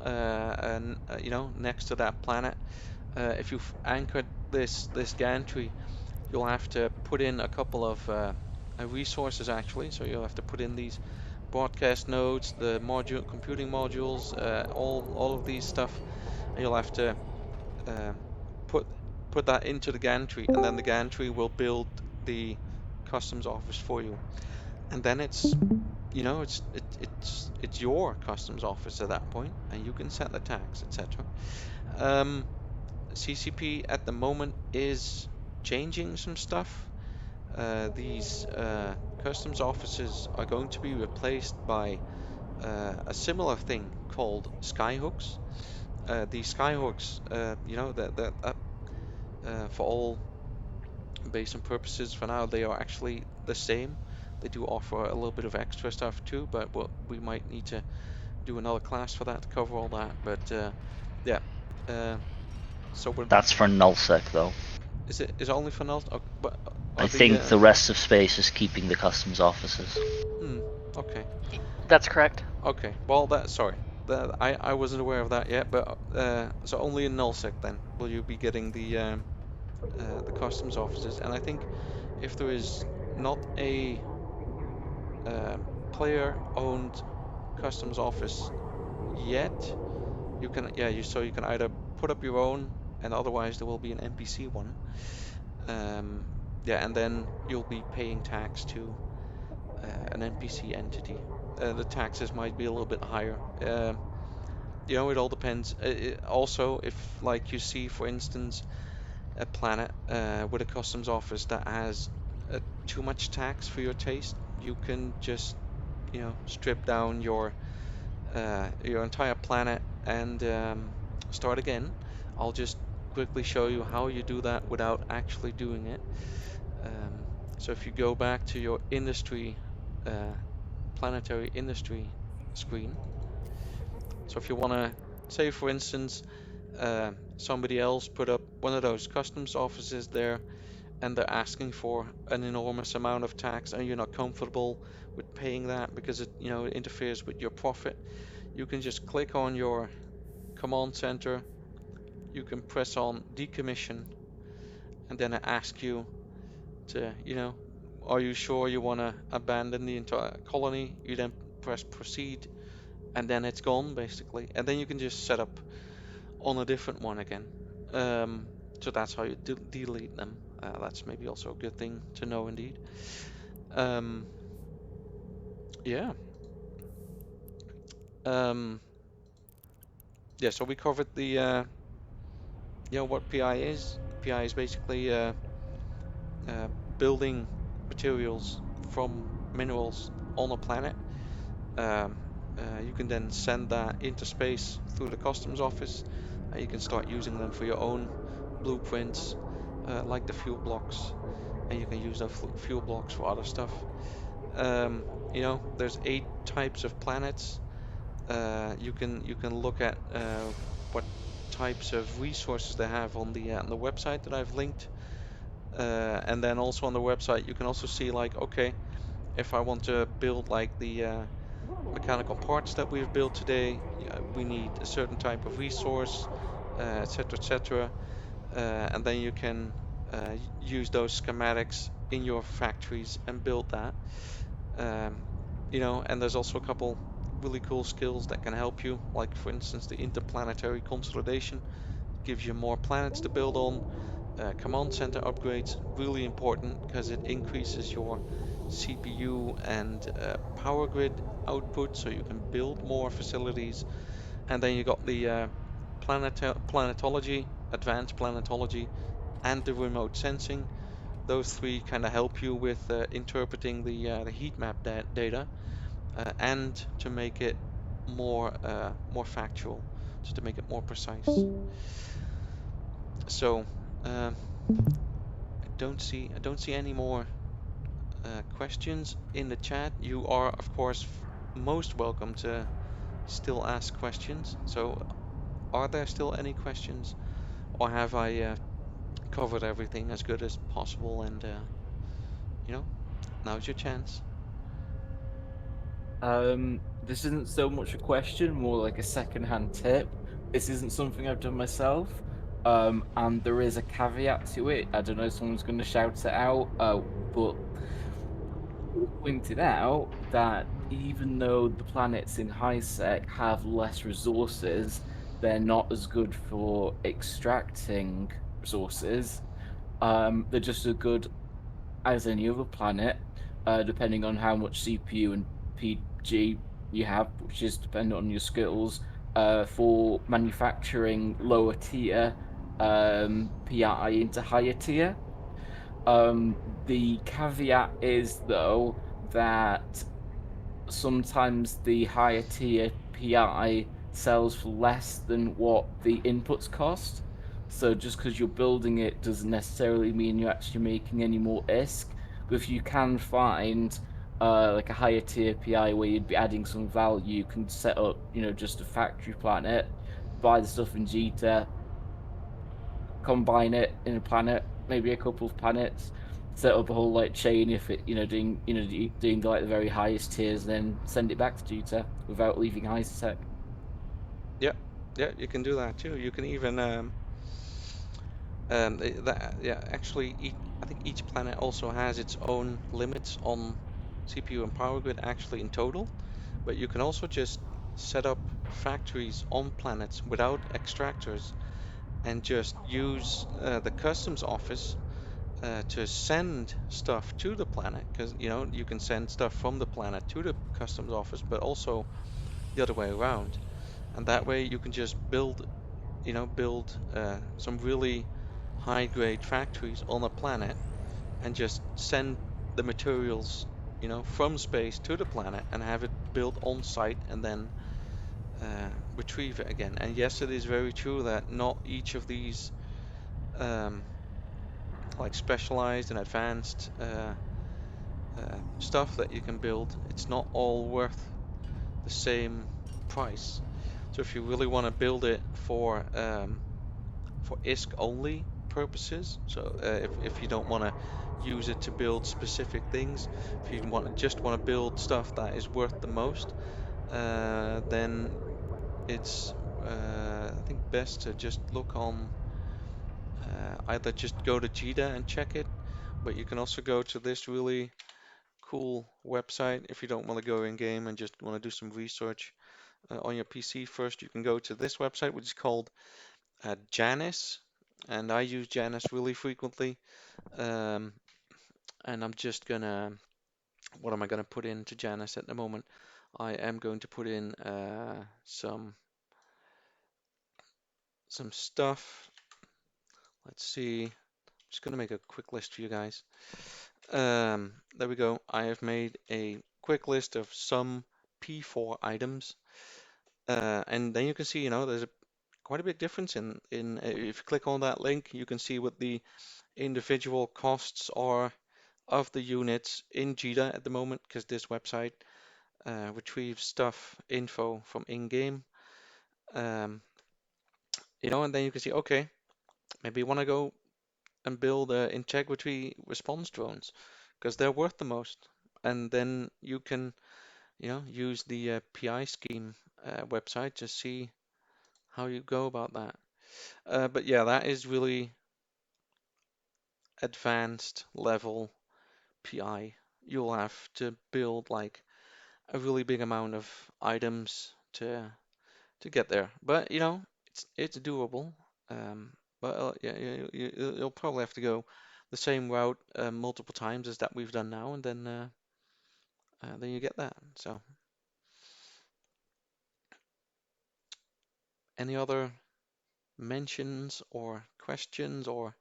and you know, next to that planet. If you've anchored this gantry, you'll have to put in a couple of resources actually. So you'll have to put in these broadcast nodes, the module computing modules, all of these stuff, and you'll have to um, put put that into the gantry, and then the gantry will build the customs office for you. And then it's, you know, it's your customs office at that point, and you can set the tax, etc. Um, CCP at the moment is changing some stuff. These customs offices are going to be replaced by a similar thing called skyhooks. These skyhooks, you know, for all base and purposes for now, they are actually the same. They do offer a little bit of extra stuff too, but we might need to do another class for that to cover all that. But yeah, uh, so we're, That's for nullsec though. is it only for null? But I are the think the rest of space is keeping the customs offices. hmm, okay, That's correct. okay. Well, that sorry, I wasn't aware of that yet. But so only in nullsec then will you be getting the customs offices. And I think if there is not a player-owned customs office yet, you can, yeah, you can either put up your own, and otherwise there will be an NPC one. Um, yeah, and then you'll be paying tax to an NPC entity. The taxes might be a little bit higher. You know, it all depends. Also, if like you see, for instance, a planet with a customs office that has too much tax for your taste, you can just, you know, strip down your entire planet and start again. I'll just quickly show you how you do that without actually doing it. Um, so if you go back to your industry, uh, planetary industry screen. So if you want to say, for instance, somebody else put up one of those customs offices there, and they're asking for an enormous amount of tax, and you're not comfortable with paying that because it, you know, it interferes with your profit, you can just click on your command center, you can press on decommission, and then it asks you to, you know, are you sure you want to abandon the entire colony? You then press proceed, and then it's gone basically, and then you can just set up on a different one again. Um, so that's how you delete them. That's maybe also a good thing to know indeed. Um, yeah. Um, yeah. So we covered the you know, what PI is. PI is basically uh, building materials from minerals on a planet. Um, you can then send that into space through the customs office. You can start using them for your own blueprints, like the fuel blocks, and you can use the fuel blocks for other stuff. You know, there's 8 types of planets. You can look at what types of resources they have on the website that I've linked. And then also on the website, you can also see like, okay, if I want to build like the mechanical parts that we've built today, we need a certain type of resource, etc., etc. And then you can use those schematics in your factories and build that. Um, you know, and there's also a couple really cool skills that can help you, like for instance, the interplanetary consolidation gives you more planets to build on. Command center upgrades, really important because it increases your CPU and power grid output so you can build more facilities. And then you got the planetology, advanced planetology, and the remote sensing. Those three kind of help you with interpreting the heat map data and to make it more factual, so to make it more precise. So um, I don't see any more questions in the chat. You are, of course, most welcome to still ask questions. So, are there still any questions or have I covered everything as good as possible? And you know, now's your chance. This isn't so much a question, more like a second-hand tip. This isn't something I've done myself. And there is a caveat to it. I don't know if someone's going to shout it out, but it was pointed out that even though the planets in high sec have less resources, they're not as good for extracting resources. They're just as good as any other planet, depending on how much CPU and PG you have, which is dependent on your skills, for manufacturing lower tier PI into higher tier. The caveat is, though, that sometimes the higher tier PI sells for less than what the inputs cost. So just because you're building it doesn't necessarily mean you're actually making any more ISK. But if you can find like a higher tier PI where you'd be adding some value, you can set up, just a factory planet, buy the stuff in Jita, combine it in a planet, maybe a couple of planets, set up a whole like chain if it, doing like the very highest tiers, then send it back to Juta without leaving Isaac. Yeah, yeah, you can do that too. You can even yeah, actually, I think each planet also has its own limits on CPU and power grid actually in total, but you can also just set up factories on planets without extractors and just use the customs office to send stuff to the planet, because you can send stuff from the planet to the customs office, but also the other way around. And that way you can just build some really high grade factories on a planet and just send the materials, from space to the planet and have it built on site and then retrieve it again. And yes, it is very true that not each of these um, like specialized and advanced stuff that you can build, it's not all worth the same price. So if you really want to build it for ISK only purposes, so if you don't want to use it to build specific things, if you just want to build stuff that is worth the most, then it's I think best to just look on either just go to JIDA and check it, but you can also go to this really cool website if you don't want to go in game and just want to do some research on your PC first. You can go to this website, which is called Janus, and I use Janus really frequently. Um, and I'm just gonna, what am I gonna put into Janus at the moment? I am going to put in some stuff. Let's see. I'm just gonna make a quick list for you guys. There we go. I have made a quick list of some P4 items, and then you can see, there's quite a big difference in if you click on that link, you can see what the individual costs are of the units in JITA at the moment, because this website retrieves stuff info from in-game. Um, and then you can see, okay, maybe you want to go and build integrity response drones because they're worth the most. And then you can, use the PI scheme website to see how you go about that. But yeah, that is really advanced level PI. You'll have to build like a really big amount of items to get there. But it's doable. Um, but yeah, you'll probably have to go the same route multiple times as that we've done now, and then you get that. So, any other mentions or questions or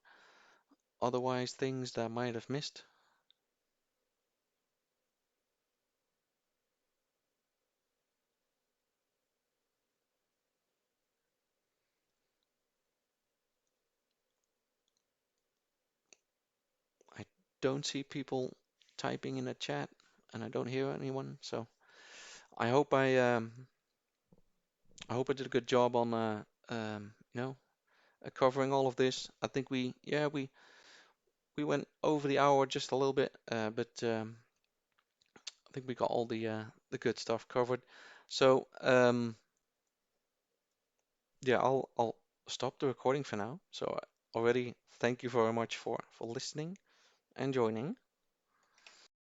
otherwise things that I might have missed? I don't see people typing in the chat, and I don't hear anyone. So I hope I did a good job on covering all of this. I think we went over the hour just a little bit, but I think we got all the good stuff covered. So yeah, I'll stop the recording for now. So already thank you very much for listening and joining.